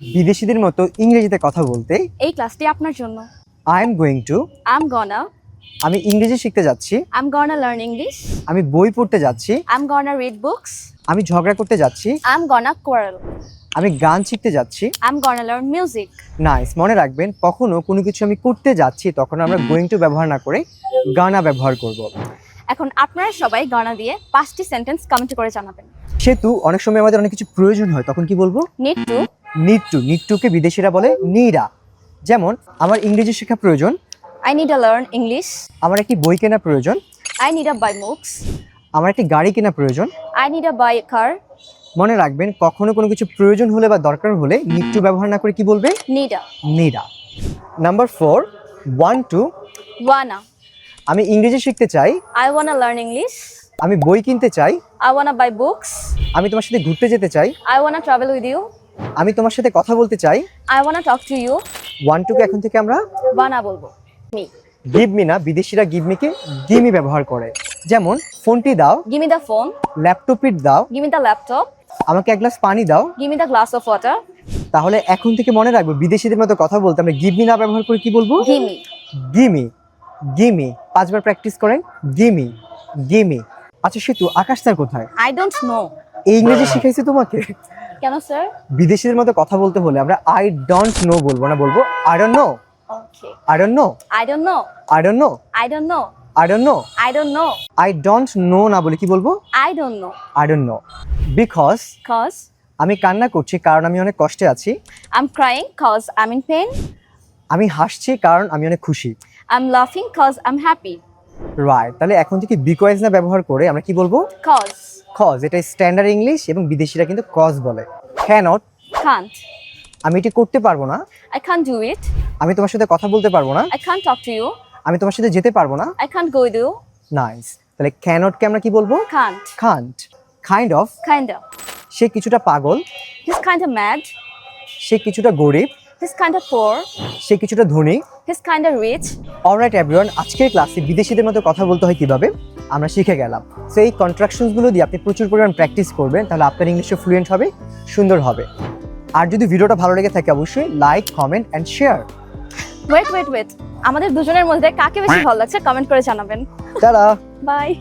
বিদেশিদের মতো ইংরেজিতে কথা বলতে এই ক্লাসটি আপনার জন্য। আই এম গোয়িং টু আমি ইংরেজি শিখতে যাচ্ছি, I'm gonna learn English. আমি বই পড়তে যাচ্ছি, I'm gonna read books. আমি ঝগড়া করতে যাচ্ছি, I'm gonna quarrel. আমি গান শিখতে যাচ্ছি। I'm gonna learn music. Nice, মনে রাখবেন কখনো কোনো কিছু আমি করতে যাচ্ছি তখন আমরা গোয়িং টু ব্যবহার না করে গানা ব্যবহার করব। এখন আপনারা সবাই gonna দিয়ে 5টি সেন্টেন্স কমেন্ট করে জানাবেন। সেহেতু অনেক সময় আমাদের অনেক কিছু প্রয়োজন হয়, তখন কি বলবো? Need to. নিড টুকে বিদেশিরা বলে নিডা। যেমন আমার ইংরেজি শেখা প্রয়োজন, I need to learn English. আমার একটি বই কেনা প্রয়োজন, I need to buy books. আমার একটি গাড়ি কেনা প্রয়োজন। I need to buy a car. মনে রাখবেন কখনো কোনো কিছু প্রয়োজন হলে বা দরকার হলে নিড টু ব্যবহার না করে কি বলবে? Need to. Needa. Number 4, one two. Wanna. আমি ইংরেজি শিখতে চাই, I wanna learn English. আমি বই কিনতে চাই, I wanna buy books. আমি তোমার সাথে ঘুরতে যেতে চাই, I wanna travel with you. আমি তোমার সাথে কথা বলতে চাই। I wanna talk to you. One টুকে এখন থেকে আমরা Wanna বলবো। Me. গিভ মি না, বিদেশিরা গিভ মিকে গিমি ব্যবহার করে। যেমন ফোনটি দাও, Give me the phone. ল্যাপটপটি দাও, Give me the laptop. আমাকে এক গ্লাস পানি দাও। Give me the glass of water. তাহলে এখন থেকে মনে রাখবো বিদেশিদের মতো কথা বলতে আমরা গিভ মি না ব্যবহার করে কি বলবো? Give me. Gimme, gimme. 5 বার প্র্যাকটিস করেন, গিমি, গিমি। আচ্ছা সেতু, আকাশ স্যার কোথায়? I don't know. এই ইংরেজি শিখাইছে তোমাকে? কেন স্যার? বিদেশিদের মতো কথা বলতে হলে আমরা আই ডোন্ট নো বলবো না, বলবো I don't know, Okay. I don't know, I don't know. I don't know, I don't know. I don't know. I don't know. I don't know না বলে কি বলবো? I don't know. I don't know. Because Cause আমি কান্না করছি কারণ আমি অনেক কষ্টে আছি। I'm crying cause I'm in pain. আমি হাসছি কারণ আমি অনেক খুশি। I'm laughing cause I'm happy. Right, তাহলে এখন থেকে বিকজ না ব্যবহার করে আমরা কি বলবো? Cause. কজ। এটা স্ট্যান্ডার্ড ইংলিশ এবং বিদেশিরা কিন্তু কজ বলে। Cannot, Can't. আমি এটি করতে পারবো না। I can't do it. আমি তোমার সাথে কথা বলতে পারবো না। I can't talk to you. আমি তোমার সাথে যেতে পারবো না। I can't go with you. Nice, তাহলে ক্যানটকে আমরা কি বলবো? Can't. Can't. Kind of, Kinda. সে কিছুটা পাগল, He's kinda mad. সে কিছুটা গরিব, He's kinda poor. সে কিছুটা ধনী। He's kinda rich. Alright everyone, আজকের ক্লাসে বিদেশিদের মতো কথা বলতে হয় কিভাবে আমরা শিখে গেলাম। সো এই কন্ট্রাকশনসগুলো দিয়ে আপনি প্রচুর পরিমাণ প্র্যাকটিস করবেন, তাহলে আপনার ইংলিশে ফ্লুয়েন্ট হবে, সুন্দর হবে। আর যদি ভিডিওটা ভালো লেগে থাকে অবশ্যই like, comment and share. Wait. আমাদের দুজনের মধ্যে কাকে বেশি ভালো লাগছে কমেন্ট করে জানাবেন। টাটা। Bye.